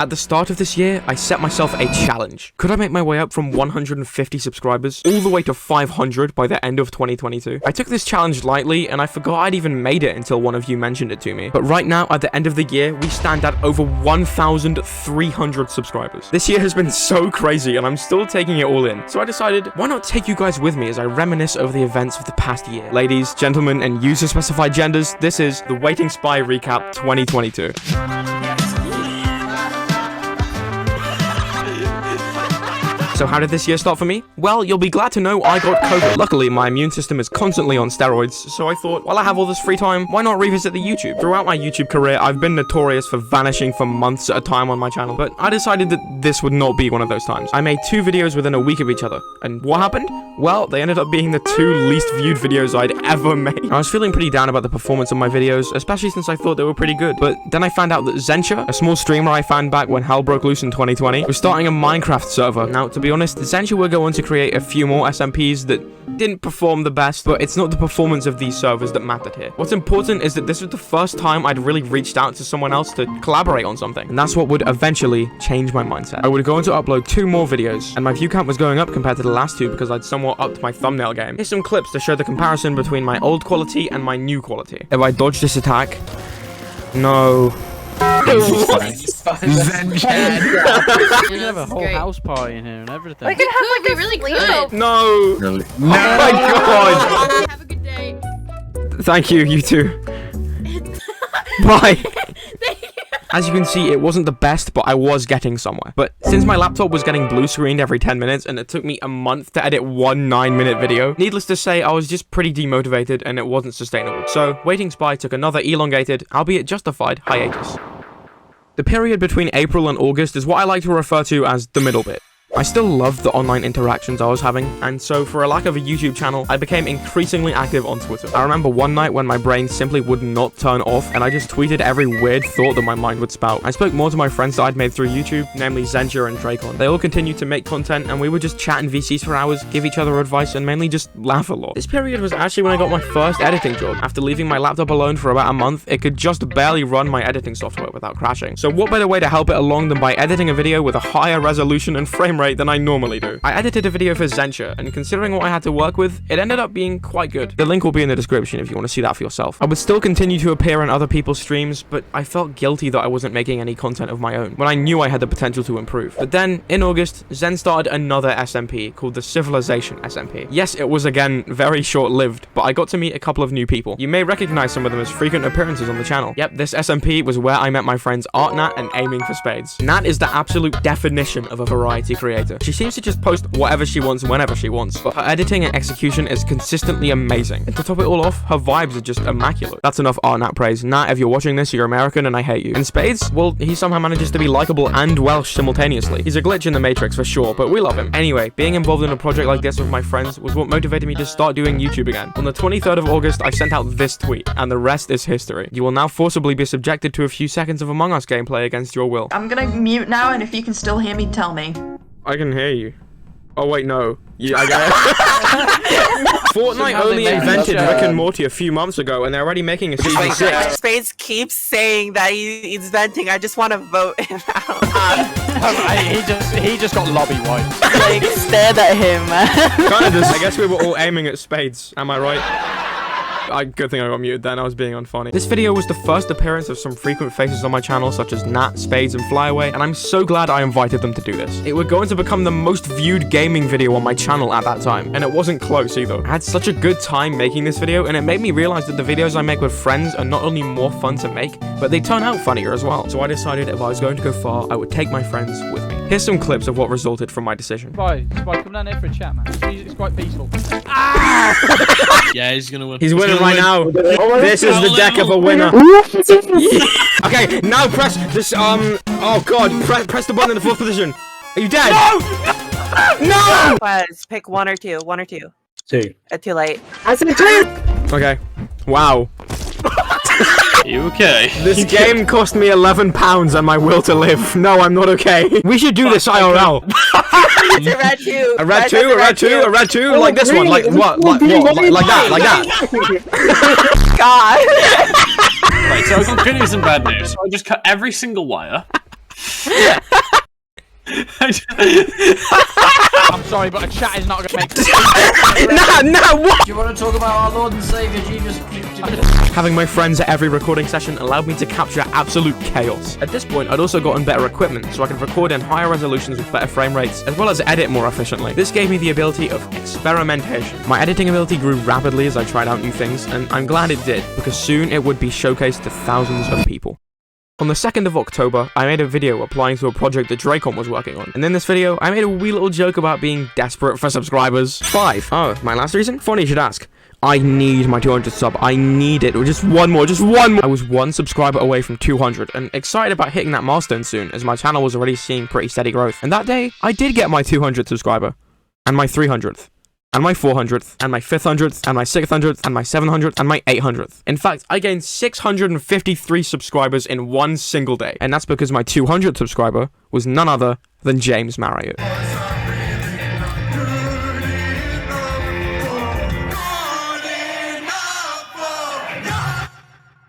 At the start of this year, I set myself a challenge. Could I make my way up from 150 subscribers all the way to 500 by the end of 2022? I took this challenge lightly, and I forgot I'd even made it until one of you mentioned it to me. But right now, at the end of the year, we stand at over 1,300 subscribers. This year has been so crazy, and I'm still taking it all in. So I decided, why not take you guys with me as I reminisce over the events of the past year? Ladies, gentlemen, and user-specified genders, this is the WaitingSpy Recap 2022. So how did this year start for me? Well, you'll be glad to know I got COVID. Luckily, my immune system is constantly on steroids, so I thought, while I have all this free time, why not revisit the YouTube? Throughout my YouTube career, I've been notorious for vanishing for months at a time on my channel, but I decided that this would not be one of those times. I made 2 videos within a week of each other, and what happened? Well, they ended up being the 2 least viewed videos I'd ever made. I was feeling pretty down about the performance of my videos, especially since I thought they were pretty good, but then I found out that Zencha, a small streamer I found back when hell broke loose in 2020, was starting a Minecraft server. Now, to be honest, Zencha will go on to create a few more SMPs that didn't perform the best, but it's not the performance of these servers that mattered here. What's important is that this was the first time I'd really reached out to someone else to collaborate on something, and that's what would eventually change my mindset. I would go on to upload 2 more videos, and my view count was going up compared to the last 2 because I'd somewhat upped my thumbnail game. Here's some clips to show the comparison between my old quality and my new quality. If I dodge this attack, no. Zen Chad. We can have a whole house party in here and everything. We can have like a really good. No. No. Oh my god. Have a good day. Thank you, you too. Bye. As you can see, it wasn't the best, but I was getting somewhere. But since my laptop was getting blue screened every 10 minutes and it took me a month to edit one 9-minute video, needless to say, I was just pretty demotivated and it wasn't sustainable. So WaitingSpy took another elongated, albeit justified, hiatus. The period between April and August is what I like to refer to as the middle bit. I still loved the online interactions I was having, and so for a lack of a YouTube channel, I became increasingly active on Twitter. I remember one night when my brain simply would not turn off, and I just tweeted every weird thought that my mind would spout. I spoke more to my friends that I'd made through YouTube, namely Zencha and Dracon. They all continued to make content, and we would just chat in VCs for hours, give each other advice, and mainly just laugh a lot. This period was actually when I got my first editing job. After leaving my laptop alone for about a month, it could just barely run my editing software without crashing. So what better way to help it along than by editing a video with a higher resolution and frame rate than I normally do. I edited a video for Zencha, and considering what I had to work with, it ended up being quite good. The link will be in the description if you want to see that for yourself. I would still continue to appear in other people's streams, but I felt guilty that I wasn't making any content of my own, when I knew I had the potential to improve. But then, in August, Zen started another SMP called the Civilization SMP. Yes, it was again very short-lived, but I got to meet a couple of new people. You may recognize some of them as frequent appearances on the channel. Yep, this SMP was where I met my friends Gnat and Aiming for Spades. Nat is the absolute definition of a variety creator. She seems to just post whatever she wants whenever she wants, but her editing and execution is consistently amazing. And to top it all off, her vibes are just immaculate. That's enough Nat praise. Nat, if you're watching this, you're American and I hate you. And Spades, well, he somehow manages to be likable and Welsh simultaneously. He's a glitch in the Matrix for sure, but we love him. Anyway, being involved in a project like this with my friends was what motivated me to start doing YouTube again. On the 23rd of August, I sent out this tweet, and the rest is history. You will now forcibly be subjected to a few seconds of Among Us gameplay against your will. I'm gonna mute now, and if you can still hear me, tell me. I can hear you. Oh wait, no. Yeah, I get it. Fortnite only invented Rick and Morty a few months ago, and they're already making a season 6. Spades keeps saying that he's venting. I just want to vote him out. he just got lobby wiped. Like, stared at him, man. Kinda just, I guess we were all aiming at Spades. Am I right? Good thing I got muted then, I was being unfunny. This video was the first appearance of some frequent faces on my channel, such as Gnat, Spades, and Flyaway, and I'm so glad I invited them to do this. It was going to become the most viewed gaming video on my channel at that time, and it wasn't close either. I had such a good time making this video, and it made me realize that the videos I make with friends are not only more fun to make, but they turn out funnier as well. So I decided if I was going to go far, I would take my friends with me. Here's some clips of what resulted from my decision. Spy, come down here for a chat, man. It's quite peaceful. Yeah, he's gonna win. He's winning right now. This is the deck of a winner. Okay, now press this, oh god, press the button in the 4th position. Are you dead? No! Qezz, pick one or two. 2. Too late. Okay. Wow. You okay? This game cost me £11 and my will to live. No, I'm not okay. We should do this IRL. It's a red 2. A red 2, a red 2, a red 2, like this one, like what? Like that. God. Right, so I got good news and bad news. So I just cut every single wire. I'm sorry, but a chat is not going to make Nah, what? Do you want to talk about our Lord and Savior Jesus? Having my friends at every recording session allowed me to capture absolute chaos. At this point, I'd also gotten better equipment, so I could record in higher resolutions with better frame rates, as well as edit more efficiently. This gave me the ability of experimentation. My editing ability grew rapidly as I tried out new things, and I'm glad it did, because soon it would be showcased to thousands of people. On the 2nd of October, I made a video applying to a project that Drai was working on. And in this video, I made a wee little joke about being desperate for subscribers. 5. Oh, my last reason? Funny you should ask. I need my 200 sub. I need it. Or just one more. I was 1 subscriber away from 200 and excited about hitting that milestone soon, as my channel was already seeing pretty steady growth. And that day, I did get my 200th subscriber. And my 300th. And my 400th, and my 500th, and my 600th, and my 700th, and my 800th. In fact, I gained 653 subscribers in one single day. And that's because my 200th subscriber was none other than James Marriott.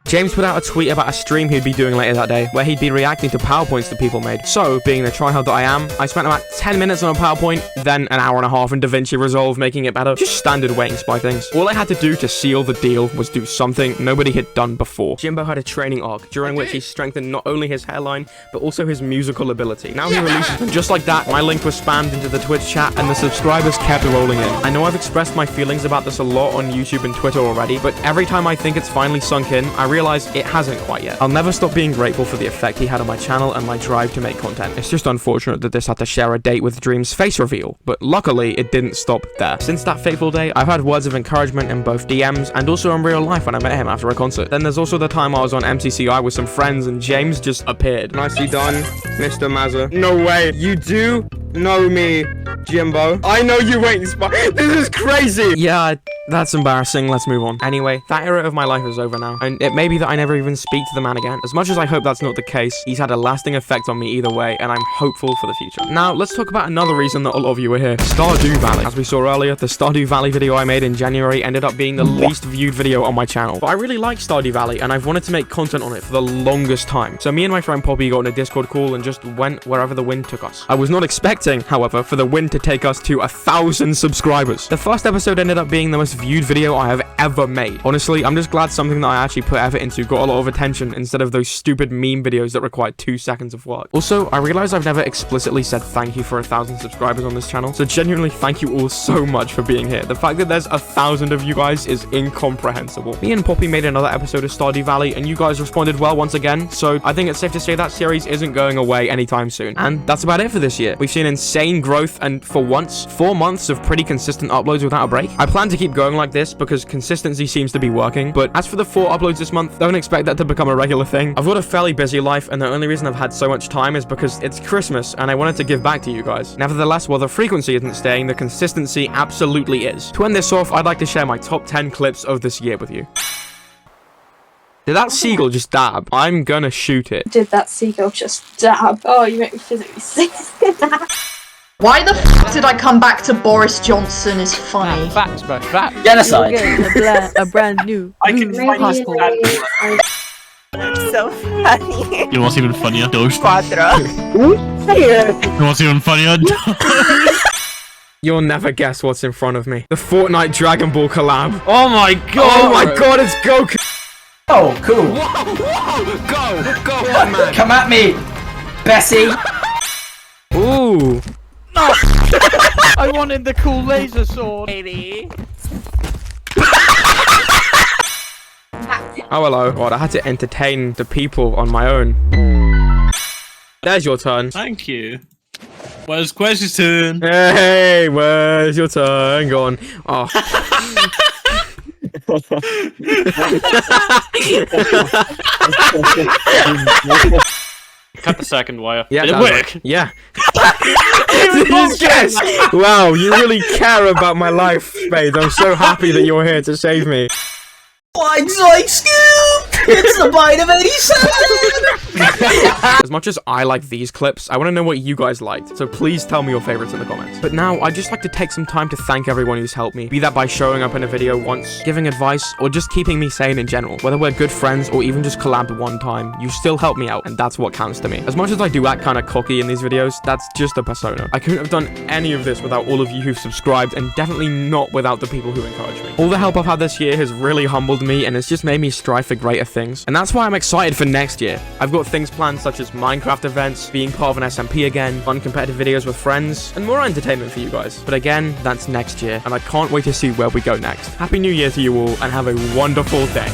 James put out a tweet about a stream he'd be doing later that day, where he'd be reacting to PowerPoints that people made. So, being the tryhard that I am, I spent about 10 minutes on a PowerPoint, then an hour and a half in DaVinci Resolve making it better. Just standard WaitingSpy things. All I had to do to seal the deal was do something nobody had done before. Jimbo had a training arc, during which he strengthened not only his hairline, but also his musical ability. Now he releases them. Just like that, my link was spammed into the Twitch chat, and the subscribers kept rolling in. I know I've expressed my feelings about this a lot on YouTube and Twitter already, but every time I think it's finally sunk in, I realize it hasn't quite yet. I'll never stop being grateful for the effect he had on my channel and my drive to make content. It's just unfortunate that this had to share a date with Dream's face reveal, but luckily it didn't stop there. Since that fateful day, I've had words of encouragement in both DMs and also in real life when I met him after a concert. Then there's also the time I was on MCCI with some friends and James just appeared. Nicely done, Mr. Mazza. No way, you do know me, Jimbo. I know you WaitingSpy. This is crazy. Yeah, that's embarrassing. Let's move on. Anyway, that era of my life is over now, and it may be that I never even speak to the man again. As much as I hope that's not the case, he's had a lasting effect on me either way, and I'm hopeful for the future. Now, let's talk about another reason that a lot of you are here. Stardew Valley. As we saw earlier, the Stardew Valley video I made in January ended up being the least viewed video on my channel. But I really like Stardew Valley, and I've wanted to make content on it for the longest time. So me and my friend Poppy got on a Discord call and just went wherever the wind took us. I was not expecting, however, for the wind to take us to 1,000 subscribers. The first episode ended up being the most viewed video I have ever made. Honestly, I'm just glad something that I actually put effort into got a lot of attention instead of those stupid meme videos that required 2 seconds of work. Also, I realized I've never explicitly said thank you for 1,000 subscribers on this channel, so genuinely thank you all so much for being here. The fact that there's 1,000 of you guys is incomprehensible. Me and Poppy made another episode of Stardew Valley, and you guys responded well once again, so I think it's safe to say that series isn't going away anytime soon. And that's about it for this year. We've seen insane growth, and for once, 4 months of pretty consistent uploads without a break. I plan to keep going like this because consistency seems to be working, but as for the 4 uploads this month, don't expect that to become a regular thing. I've got a fairly busy life, and the only reason I've had so much time is because it's Christmas, and I wanted to give back to you guys. Nevertheless, while the frequency isn't staying, the consistency absolutely is. To end this off, I'd like to share my top 10 clips of this year with you. Did that seagull just dab? I'm gonna shoot it. Did that seagull just dab? Oh, you make me physically sick. Why the f did I come back to Boris Johnson is funny. Facts, bro. Facts. Genocide. A brand new. I can find passport. So funny. You know what's even funnier? Dos. Quattro. You know what's even funnier? You'll never guess what's in front of me. The Fortnite Dragon Ball collab. Oh my god! Oh my god, it's Goku! Oh, cool. Whoa! Go on, man! Come at me, Bessie. Ooh! I wanted the cool laser sword. Lady. Oh, hello. God, I had to entertain the people on my own. There's your turn. Thank you. Where's Qezz's turn? Hey, where's your turn? Go on. Oh. Cut the second wire. Yeah, did it that's work? right. Yeah. Yes. Wow, you really care about my life, Spades. I'm so happy that you're here to save me. Blindside scoop! It's the bite of 87! As much as I like these clips, I want to know what you guys liked, so please tell me your favorites in the comments. But now, I'd just like to take some time to thank everyone who's helped me, be that by showing up in a video once, giving advice, or just keeping me sane in general. Whether we're good friends or even just collabed one time, you still help me out, and that's what counts to me. As much as I do act kind of cocky in these videos, that's just a persona. I couldn't have done any of this without all of you who've subscribed, and definitely not without the people who encourage me. All the help I've had this year has really humbled me, and it's just made me strive for greater things. And that's why I'm excited for next year. I've got things planned such as Minecraft events, being part of an SMP again, fun competitive videos with friends, and more entertainment for you guys. But again, that's next year, and I can't wait to see where we go next. Happy New Year to you all, and have a wonderful day.